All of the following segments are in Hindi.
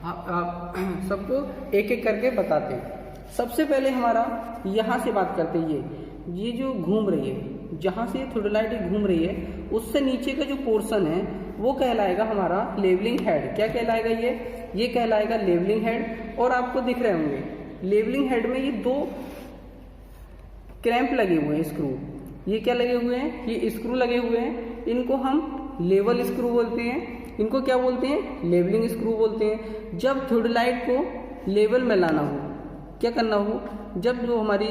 आप सबको एक एक करके बताते हैं। सबसे पहले हमारा यहाँ से बात करते हैं, ये जो घूम रही है, जहाँ से थ्रोडलाइट घूम रही है उससे नीचे का जो पोर्शन है वो कहलाएगा हमारा लेवलिंग हेड। क्या कहलाएगा ये कहलाएगा लेवलिंग हेड। और आपको दिख रहे होंगे लेवलिंग हेड में ये 2 क्रैंप लगे हुए हैं, स्क्रू। ये क्या लगे हुए हैं? ये स्क्रू लगे हुए हैं। इनको हम लेवल स्क्रू बोलते हैं। इनको क्या बोलते हैं? लेवलिंग स्क्रू बोलते हैं। जब थ्रोडलाइट को लेवल में लाना हो, क्या करना हो, जब जो हमारी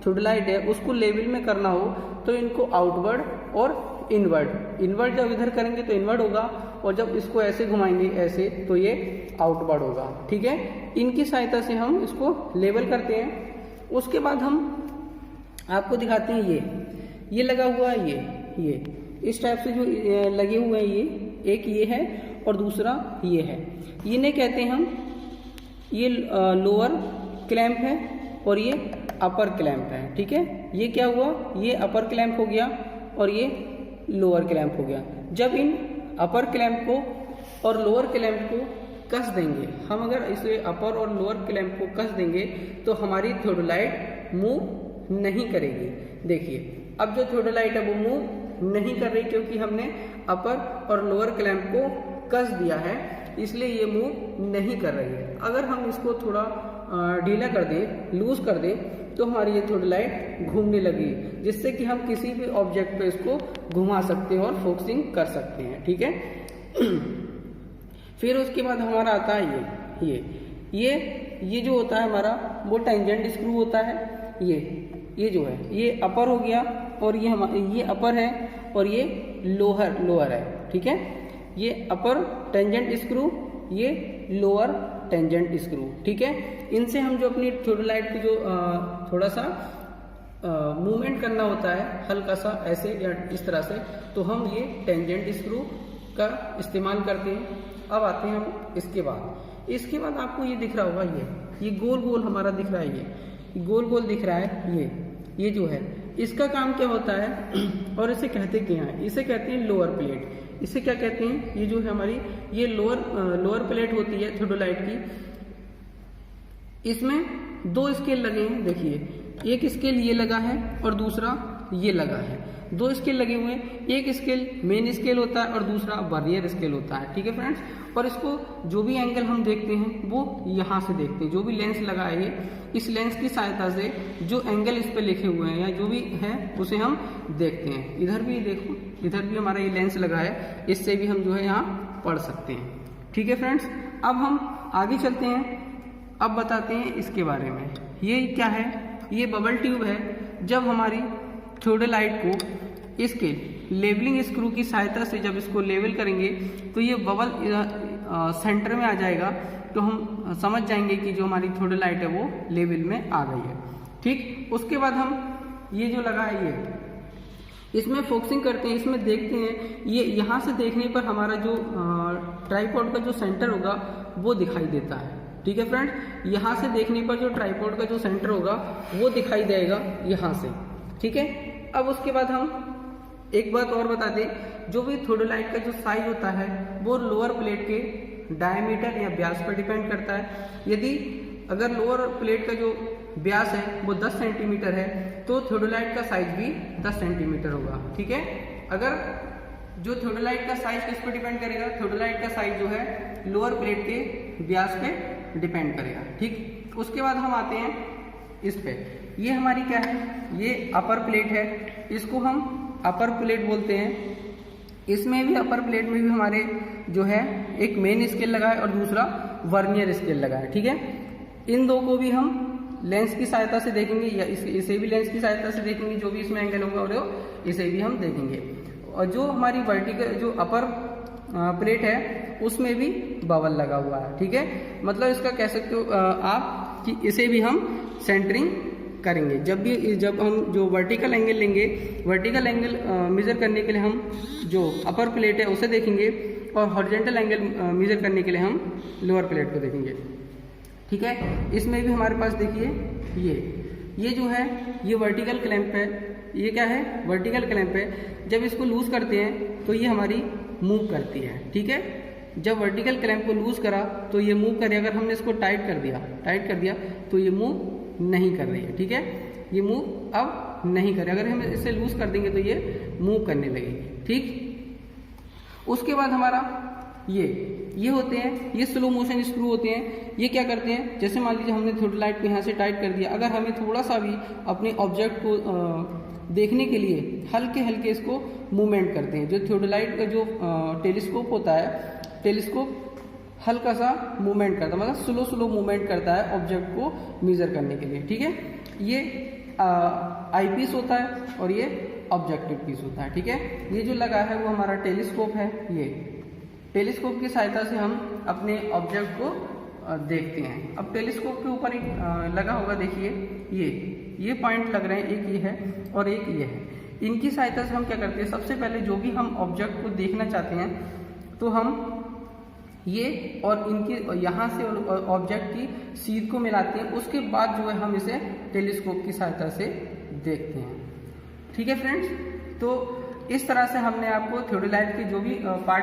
थ्रोडलाइट है उसको लेवल में करना हो तो इनको आउटवर्ड और इनवर्ड जब इधर करेंगे तो इनवर्ड होगा, और जब इसको ऐसे घुमाएंगे ऐसे तो ये आउटवर्ड होगा। ठीक है, इनकी सहायता से हम इसको लेवल करते हैं। उसके बाद हम आपको दिखाते हैं, ये लगा हुआ है, ये इस टाइप से जो लगे हुए हैं, ये एक ये है और दूसरा ये है। इन्हें कहते हैं हम, ये लोअर क्लैंप है और ये अपर क्लैंप है। ठीक है, ये क्या हुआ, ये अपर क्लैंप हो गया और ये लोअर क्लैंप हो गया। जब इन अपर क्लैंप को और लोअर क्लैंप को कस देंगे हम, अगर इसे अपर और लोअर क्लैंप को कस देंगे तो हमारी थ्रोडलाइट मूव नहीं करेगी। देखिए अब जो थ्रोडलाइट है वो मूव नहीं कर रही, क्योंकि हमने अपर और लोअर क्लैंप को कस दिया है, इसलिए ये मूव नहीं कर रही है। अगर हम इसको थोड़ा ढीला कर दें, लूज कर दें, तो हमारी ये थ्रोडलाइट घूमने लगी, जिससे कि हम किसी भी ऑब्जेक्ट पे इसको घुमा सकते हैं और फोकसिंग कर सकते हैं। ठीक है, फिर उसके बाद हमारा आता है ये जो होता है हमारा वो टेंजेंट स्क्रू होता है। ये जो है ये अपर हो गया और ये अपर है और ये लोअर है। ठीक है, ये अपर टेंजेंट स्क्रू, ये लोअर टेंजेंट स्क्रू। ठीक है, इनसे हम जो अपनी थ्रोडलाइट को जो थोड़ा सा मूवमेंट करना होता है, हल्का सा ऐसे या इस तरह से, तो हम ये टेंजेंट स्क्रू का इस्तेमाल करते हैं। अब आते हैं हम इसके बाद आपको ये दिख रहा होगा, ये गोल गोल हमारा दिख रहा है, ये गोल गोल दिख रहा है, ये जो है इसका काम क्या होता है और इसे कहते क्या है? इसे कहते हैं लोअर प्लेट। इसे क्या कहते हैं? ये जो है हमारी ये लोअर प्लेट होती है थ्रोडलाइट की। इसमें 2 स्केल लगे हैं, देखिए एक स्केल ये लगा है और दूसरा ये लगा है। 2 स्केल लगे हुए हैं, एक स्केल मेन स्केल होता है और दूसरा वर्नियर स्केल होता है। ठीक है फ्रेंड्स, और इसको जो भी एंगल हम देखते हैं वो यहाँ से देखते हैं। जो भी लेंस लगा है, इस लेंस की सहायता से जो एंगल इस पे लिखे हुए हैं या जो भी है उसे हम देखते हैं। इधर भी देखो, इधर भी हमारा ये लेंस लगा है, इससे भी हम जो है यहाँ पढ़ सकते हैं। ठीक है फ्रेंड्स, अब हम आगे चलते हैं। अब बताते हैं इसके बारे में। ये क्या है? ये बबल ट्यूब है। जब हमारी थ्रोडलाइट को इसके लेवलिंग स्क्रू की सहायता से जब इसको लेवल करेंगे तो ये बबल सेंटर में आ जाएगा, तो हम समझ जाएंगे कि जो हमारी थ्रोडलाइट है वो लेवल में आ गई है। ठीक, उसके बाद हम ये जो लगा है इसमें फोकसिंग करते हैं, इसमें देखते हैं। ये यहाँ से देखने पर हमारा जो ट्राइपॉड का जो सेंटर होगा वो दिखाई देता है। ठीक है फ्रेंड, यहाँ से देखने पर जो ट्राइपॉड का जो सेंटर होगा वो दिखाई देगा यहाँ से। ठीक है, अब उसके बाद हम एक बात और बता दें, जो भी थ्रोडलाइट का जो साइज होता है वो लोअर प्लेट के डायमीटर या व्यास पर डिपेंड करता है। यदि अगर लोअर प्लेट का जो व्यास है वो 10 सेंटीमीटर है तो थ्रोडलाइट का साइज भी 10 सेंटीमीटर होगा। ठीक है, अगर जो थ्रोडलाइट का साइज किस पर डिपेंड करेगा? थ्रोडलाइट का साइज जो है लोअर प्लेट के व्यास पे डिपेंड करेगा। ठीक, उसके बाद हम आते हैं इस पे। ये हमारी क्या है? ये अपर प्लेट है, इसको हम अपर प्लेट बोलते हैं। इसमें भी अपर प्लेट में भी हमारे जो है एक मेन स्केल लगा है और दूसरा वर्नियर स्केल लगा है। ठीक है, इन दो को भी हम लेंस की सहायता से देखेंगे या इसे भी लेंस की सहायता से देखेंगे। जो भी इसमें एंगल होगा और इसे भी हम देखेंगे। और जो हमारी वर्टिकल जो अपर प्लेट है उसमें भी बबल लगा हुआ है। ठीक है, मतलब इसका कह सकते हो आप कि इसे भी हम सेंटरिंग करेंगे। जब हम जो वर्टिकल एंगल लेंगे, वर्टिकल एंगल मेजर करने के लिए हम जो अपर प्लेट है उसे देखेंगे और हॉरिजॉन्टल एंगल मेजर करने के लिए हम लोअर प्लेट को देखेंगे। ठीक है, इसमें भी हमारे पास देखिए ये जो है ये वर्टिकल क्लैंप है। ये क्या है? वर्टिकल क्लैंप है। जब इसको लूज करते हैं तो ये हमारी मूव करती है। ठीक है, जब वर्टिकल क्लैंप को लूज करा तो ये मूव करे, अगर हमने इसको टाइट कर दिया तो ये मूव नहीं कर रही है, ठीक है, ये मूव अब नहीं करे। अगर हम इसे लूज कर देंगे तो ये मूव करने लगेगी, ठीक। उसके बाद हमारा ये होते हैं, ये स्लो मोशन स्क्रू होते हैं। ये क्या करते हैं, जैसे मान लीजिए हमने थ्रोटलाइट को यहाँ से टाइट कर दिया, अगर हमें थोड़ा सा भी अपने ऑब्जेक्ट को देखने के लिए हल्के हल्के इसको मूवमेंट करते हैं। जो थ्रोटलाइट का जो टेलीस्कोप होता है, टेलीस्कोप हल्का सा मूवमेंट करता है, मतलब स्लो मूवमेंट करता है ऑब्जेक्ट को मेजर करने के लिए, ठीक है। ये आई पीस होता है और ये ऑब्जेक्टिव पीस होता है, ठीक है। ये जो लगा है वो हमारा टेलीस्कोप है। ये टेलीस्कोप की सहायता से हम अपने ऑब्जेक्ट को देखते हैं। अब टेलीस्कोप के ऊपर एक लगा होगा, देखिए ये पॉइंट लग रहे हैं, एक ये है और एक ये है। इनकी सहायता से हम क्या करते हैं, सबसे पहले जो भी हम ऑब्जेक्ट को देखना चाहते हैं तो हम ये और इनकी यहाँ से ऑब्जेक्ट की सीध को मिलाते हैं, उसके बाद जो है हम इसे टेलीस्कोप की सहायता से देखते हैं, ठीक है फ्रेंड्स। तो इस तरह से हमने आपको थ्योडोलाइट के जो भी पार्ट